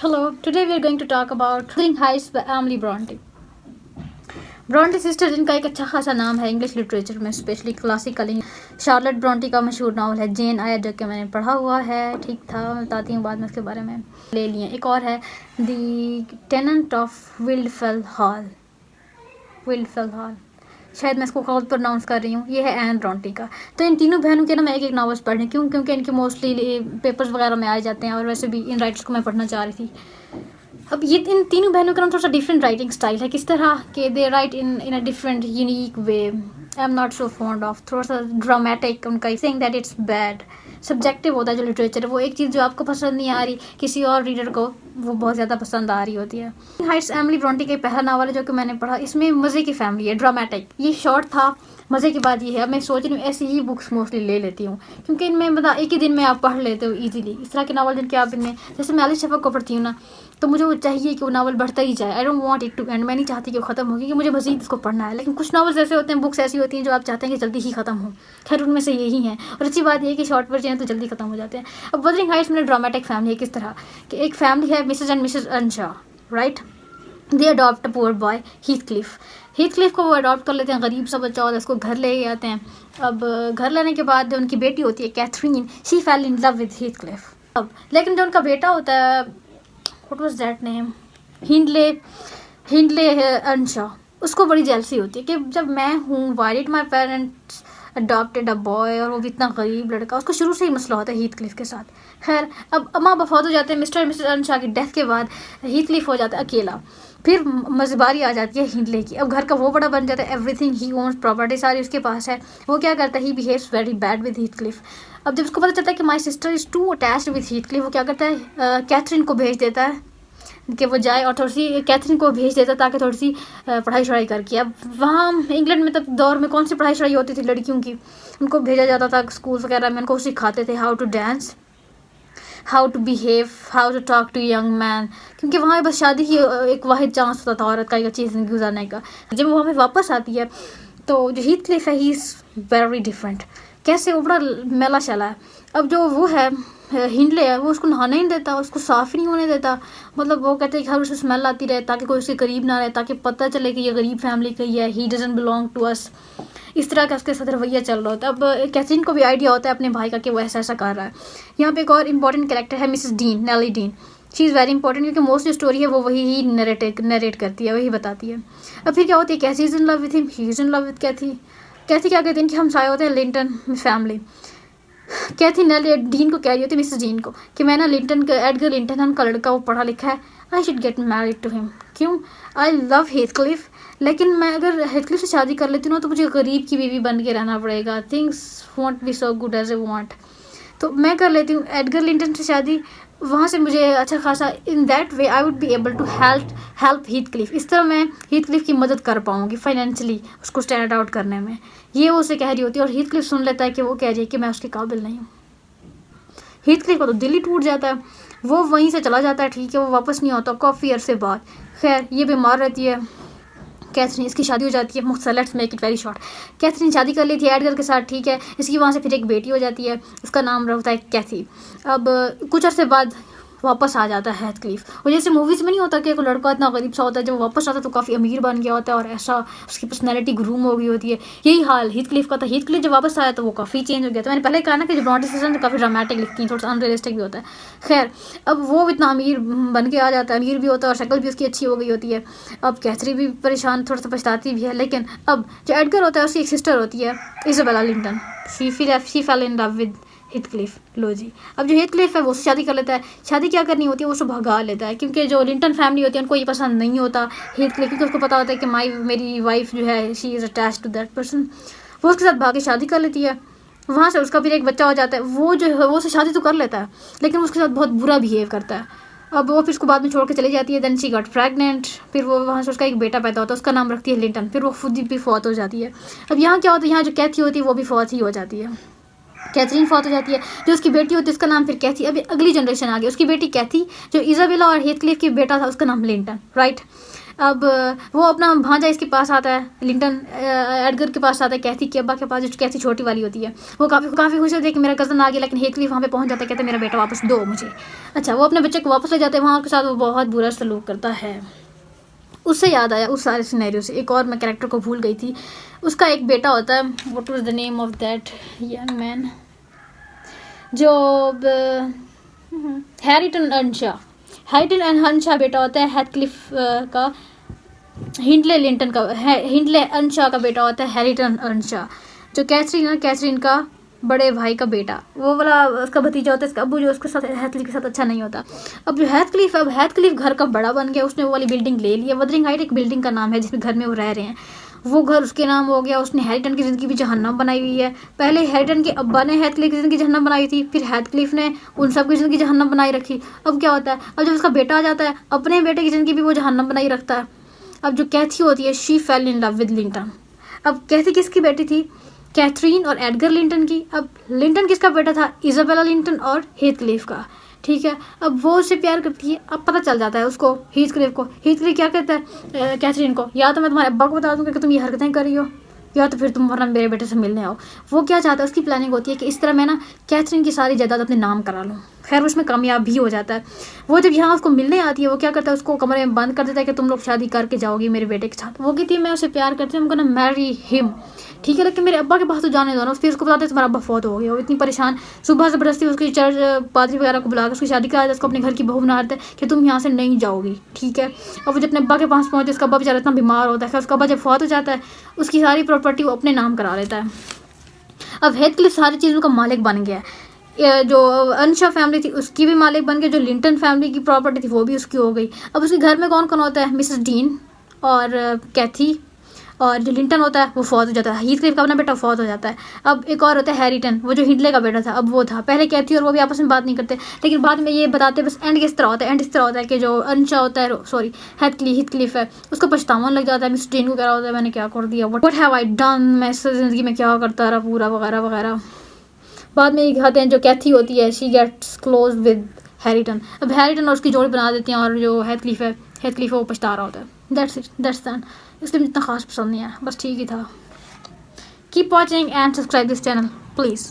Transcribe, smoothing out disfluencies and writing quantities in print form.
Hello, today we are going to talk about Wuthering Heights by Emily Bronte. Brontë sister जिनका एक अच्छा खासा नाम है इंग्लिश लिटरेचर में, स्पेशली क्लासिकल। शार्लेट ब्रॉन्टी का मशहूर नावल है जेन आया, जो कि मैंने पढ़ा हुआ है, ठीक था, मैं बताती हूँ बाद में उसके बारे में। ले लिए एक और है द टेनेंट ऑफ विल्डफेल हॉल। शायद मैं इसको गलत प्रोनाउंस कर रही हूँ। ये है एन ब्रॉन्टी का। तो इन तीनों बहनों के ना मैं एक एक नॉवेल्स पढ़ रही हूँ, क्योंकि इनके मोस्टली पेपर्स वगैरह में आ जाते हैं, और वैसे भी इन राइटर्स को मैं पढ़ना चाह रही थी। अब ये इन तीनों बहनों का ना थोड़ा सा डिफरेंट राइटिंग स्टाइल है, किस तरह के they write in a different unique way. I am not so fond of, थोड़ा सा ड्रामेटिक उनका, saying that it's bad. Subjective होता है जो लिटरेचर है, वो एक चीज़ जो आपको पसंद नहीं आ रही, किसी और रीडर को वो बहुत ज़्यादा पसंद आ रही होती है। हाइट्स एमिली ब्रॉन्टी का पहला नावल है जो कि मैंने पढ़ा। इसमें मज़े की फैमिली है, ड्रामेटिक। ये शॉर्ट था, मज़े की बात ये है, अब मैं सोच रही हूँ ऐसी ही बुक्स मोस्टली ले लेती हूँ, क्योंकि इनमें मतलब एक ही दिन में आप पढ़ लेते हो इजीली। इस तरह के नावल जिनके आप इनमें, जैसे मैं एलिस शफक को पढ़ती हूँ ना, तो मुझे वो चाहिए कि वो नावल बढ़ता ही जाए। I don't want it to end. मैं नहीं चाहती कि वो खत्म होगी, कि मुझे मजीद इसको पढ़ना है। लेकिन कुछ नावल्स ऐसे होते हैं, बुक्स ऐसी होती हैं जो आप चाहते हैं कि जल्दी ही खत्म हो। खैर उनमें से यही है, और अच्छी बात यह है कि शॉर्ट वर्जन है तो जल्दी खत्म हो जाते हैं। अब वुथरिंग हाइट्स में ड्रामेटिक फैमिली है, किस तरह कि एक फैमिली है, Mrs and Mrs Earnshaw, right. They adopt a poor boy Heathcliff को वो अडॉप्ट कर लेते हैं, गरीब सा बच्चा होता है, उसको घर ले आते हैं। अब घर लेने के बाद जो उनकी बेटी होती है Catherine, she fell in love with Heathcliff. अब लेकिन जो उनका बेटा होता है, what was that name, Hindley Earnshaw, उसको बड़ी जेलसी होती है कि जब मैं हूँ, why did my parents adopted a boy, और वो भी इतना गरीब लड़का। उसको शुरू से ही मसला होता है हीथक्लिफ के साथ। खैर अब अम्मा बफौत हो जाते हैं, मिस्टर और मिसेस अनशा की डेथ के बाद हीथक्लिफ हो जाता है अकेला। फिर मज़बारी आ जाती है हिंडले की। अब घर का वो बड़ा बन जाता है, एवरीथिंग ही ओन्स, प्रॉपर्टी सारी उसके पास है। वो क्या करता है, he behaves very bad with Heathcliff. अब जब उसको पता चलता है कि my sister is too attached with Heathcliff, वो क्या करता है, कैथरीन को भेज देता है कि वो जाए और थोड़ी सी कैथरीन को भेज देता ताकि थोड़ी सी पढ़ाई शढ़ाई करके। अब वहाँ इंग्लैंड में तब दौर में कौन सी पढ़ाई शढ़ाई होती थी लड़कियों की, उनको भेजा जाता था स्कूल वगैरह में, उनको सिखाते थे how to dance, how to behave, how to talk to young man, क्योंकि वहाँ बस शादी ही एक वाहिद चांस होता था औरत का एक अच्छी ज़िंदगी गुजारने का। जब वो हमें वापस आती है तो जो हीथक्लिफ है, ही इज़ वेरी डिफरेंट। कैसे वो बड़ा मेला शैला है। अब जो वो है हिंडले है, वो उसको नहाने नहीं देता, उसको साफ़ नहीं होने देता। मतलब वो कहते हैं कि हर उससे स्मेल आती रहे ताकि कोई उसके करीब ना रहे, ताकि पता चले कि ये गरीब फैमिली का ही है, he doesn't belong to us. इस तरह का उसके साथ रवैया चल रहा होता है। अब कैथरीन को भी आइडिया होता है अपने भाई का कि वो ऐसा ऐसा कर रहा है। यहाँ पे एक और इम्पॉर्टेंट कैरेक्टर है Mrs Dean, Nelly Dean. She is very important, क्योंकि मोस्ट स्टोरी है वो वही ही नरेट करती है, वही बताती है। अब फिर क्या होती है, Cathy is in love with him, he is in love with Cathy. Cathy क्या कहते हैं कि हम साए होते हैं Linton family. Cathy Nelly Dean को कह रही होती है, मिसेस डीन को, कि मैं ना लिंटन का, एडगर लिंटन का लड़का, वो पढ़ा लिखा है, I should get married to him. क्यों, आई लव हीथक्लिफ, लेकिन मैं अगर हीथक्लिफ से शादी कर लेती हूँ ना तो मुझे गरीब की बीवी बन के रहना पड़ेगा। Things won't be so good as a want. तो मैं कर लेती हूँ एडगर लिंटन से शादी, वहाँ से मुझे अच्छा खासा, in that way I would be able to help Heathcliff. इस तरह मैं हीथक्लिफ की मदद कर पाऊँगी फाइनेंशियली, उसको स्टैंड आउट करने में। ये वो उसे कह रही होती है, और हीथक्लिफ सुन लेता है कि वो कह रही है कि मैं उसके काबिल नहीं हूँ। हीथक्लिफ को तो दिल ही टूट जाता है, वो वहीं से चला जाता है, ठीक है, वो वापस नहीं आता काफ़ी अरसे बाद। खैर ये बीमार रहती है कैथरीन, इसकी शादी हो जाती है। Let's make it very short. Catherine शादी कर लेती है एडगर के साथ, ठीक है, इसकी वहाँ से फिर एक बेटी हो जाती है, उसका नाम रहता है कैथी। अब कुछ अर्से बाद वापस आ जाता है हीथक्लिफ। और जैसे मूवीज़ में नहीं होता कि एक लड़का इतना गरीब सा होता है, जब वो वापस आता है तो काफ़ी अमीर बन गया होता है, और ऐसा उसकी पर्सनैलिटी ग्रूम हो गई होती है। यही हाल हीथक्लिफ का था। हीथक्लिफ जब वापस आया तो वो काफ़ी चेंज हो गया था। मैंने पहले कहा ना कि जो ब्रॉन्टी सिस्टर तो काफ़ी ड्रामेटिक लिखती हैं, थोड़ा सा अनरियलिस्टिक भी होता है। खैर अब वो इतना अमीर बन के आ जाता है, अमीर भी होता है, और शक्ल भी उसकी अच्छी हो गई होती है। अब कैथरी भी परेशान, थोड़ा सा पछताती भी है। लेकिन अब जो एडगर होता है, उसकी एक सिस्टर होती है Isabella Linton, she fell in love with Heathcliff. लो जी, अब जो हीथक्लिफ है वो उससे शादी कर लेता है। शादी क्या करनी होती है, वो उसको भगा लेता है, क्योंकि जो लिंटन फैमिली होती है उनको ये पसंद नहीं होता हीथक्लिफ, क्योंकि उसको पता होता है कि मेरी वाइफ जो है, she is attached to that person. वो उसके साथ भाग के शादी कर लेती है। वहाँ से उसका फिर एक बच्चा हो जाता है। वो जो है वो उससे शादी तो कर लेता है, लेकिन उसके साथ बहुत बुरा बिहेव करता है। अब वो फिर उसको बाद में छोड़ के चली जाती है। Then she got pregnant. फिर वो वहाँ से उसका एक बेटा पैदा होता है, उसका नाम रखती है लिंटन। फिर वो खुद भी फौत हो जाती है। अब यहाँ क्या होता है, यहाँ जो कैथी होती है वो भी फौत ही हो जाती है। कैथरीन फौत हो जाती है। जो उसकी बेटी होती है उसका नाम फिर कैथी। अभी अगली जनरेशन आ गई, उसकी बेटी कैथी, जो इज़ाबेला और हीथक्लिफ की बेटा था उसका नाम लिंटन, राइट। अब वो अपना भांजा इसके पास आता है, लिंटन एडगर के पास आता है, कैथी के अब्बा के पास, जो कैथी छोटी वाली होती है। वो काफ़ी खुश होती है कि मेरा कज़न आ गया, लेकिन हेथक्लिफ वहाँ पे पहुँच जाता है, कहते हैं मेरा बेटा वापस दो मुझे। अच्छा, वो अपने बच्चे को वापस ले जाते हैं, वहाँ के साथ वो बहुत बुरा सलूक करता है। उससे याद आया उस सारे सिनेरियो से, एक और मैं कैरेक्टर को भूल गई थी। उसका एक बेटा होता है, what was the name of that young man, जो हैरिटन अर्नशा बेटा होता है हेथक्लिफ का। हिंडले अर्नशा का बेटा होता है हैरिटन अर्नशा। जो कैथरीन का बड़े भाई का बेटा, वो वाला उसका भतीजा होता है, इसका अब्बू, जो उसके साथ हेथक्लिफ के साथ अच्छा नहीं होता। अब जो हेथक्लिफ घर का बड़ा बन गया, उसने वो वाली बिल्डिंग ले ली है। वदरिंग हाइट एक बिल्डिंग का नाम है जिसमें घर में वो रह रहे हैं, वो घर उसके नाम हो गया। उसने हैरिटन की ज़िंदगी भी जहन्नम बनाई हुई है। पहले हैरिटन के अब्बा ने हेथक्लिफ की ज़िंदगी जहन्नम बनाई थी, फिर हेथक्लिफ ने उन सब की ज़िंदगी जहन्नम बनाई रखी। अब क्या होता है, अब जब उसका बेटा आ जाता है, अपने बेटे की ज़िंदगी भी वो जहन्नम बनाई रखता है। अब जो कैथी होती है, she fell in love with Linton. अब कैथी किसकी बेटी थी, कैथरीन और एडगर लिंटन की। अब लिंटन किसका बेटा था, इजाबेला लिंटन और हेथक्लिफ का। ठीक है, अब वो उससे प्यार करती है। अब पता चल जाता है उसको, हेथक्लिफ क्या कहता है कैथरीन को, या तो मैं तुम्हारे अब्बा को बता दूंगा कि तुम ये हरकतें कर रही हो, या तो फिर तुम वरना मेरे बेटे से मिलने आओ। वो क्या चाहता है, उसकी प्लानिंग होती है कि इस तरह मैं ना कैथरीन की सारी जायदाद अपने नाम करा लूँ। खैर उसमें कामयाब भी हो जाता है। वो जब यहाँ उसको मिलने आती है, वो क्या करता है, उसको कमरे में बंद कर देता है कि तुम लोग शादी करके जाओगी मेरे बेटे के साथ। वो कहती है मैं उसे प्यार करती हूँ, I'm gonna marry him। ठीक है, लेकिन मेरे अब्बा के पास तो जाने दो ना। फिर उसको बताते हैं तुम्हारा अब्बा फौत हो गया। वो इतनी परेशान, सुबह ज़बरदस्ती उसकी चर्च पादरी वगैरह को बुलाकर उसकी शादी करा देता है, उसको अपने घर की बहू बना देता है कि तुम यहाँ से नहीं जाओगी। ठीक है, और वो जब अपने अब्बा के पास पहुँचे, उसका अब्बा बेचारा इतना बीमार होता है, उसका अब्बा जब फौत हो जाता है, उसकी सारी प्रॉपर्टी वो अपने नाम करा लेता है। अब हेथक्लिफ सारी चीज़ों का मालिक बन गया है। जो अर्नशा फैमिली थी उसकी भी मालिक बन गया, जो लिंटन फैमिली की प्रॉपर्टी थी वो भी उसकी हो गई। अब उसके घर में कौन कौन होता है, मिसेस डीन और कैथी, और जो लिंटन होता है वो फौत हो जाता है, हीथक्लिफ का अपना बेटा फौत हो जाता है। अब एक और होता है हैरिटन, वो जो हिंडले का बेटा था, अब वो था। पहले कैथी और वो भी आपस में बात नहीं करते, लेकिन बाद में ये बताते, बस एंड किस तरह होता है, एंड इस तरह होता है कि जो अर्नशा होता है, सॉरी हेथक्लिफ है, उसको पछतावा लग जाता है। मिस डीन को कह रहा होता है मैंने क्या कर दिया, व्हाट हैव आई डन, मैं इस ज़िंदगी में क्या करता रहा पूरा, वगैरह वगैरह। बाद में ये दिखाते हैं जो कैथी होती है, शी गेट्स क्लोज विद हैरिटन। अब हैरिटन और उसकी जोड़ी बना देती हैं, और जो हेथक्लिफ वो पछता रहा होता है। That's that. इसलिए मुझे इतना खास पसंद नहीं आया, बस ठीक ही था। Keep watching and subscribe this channel please.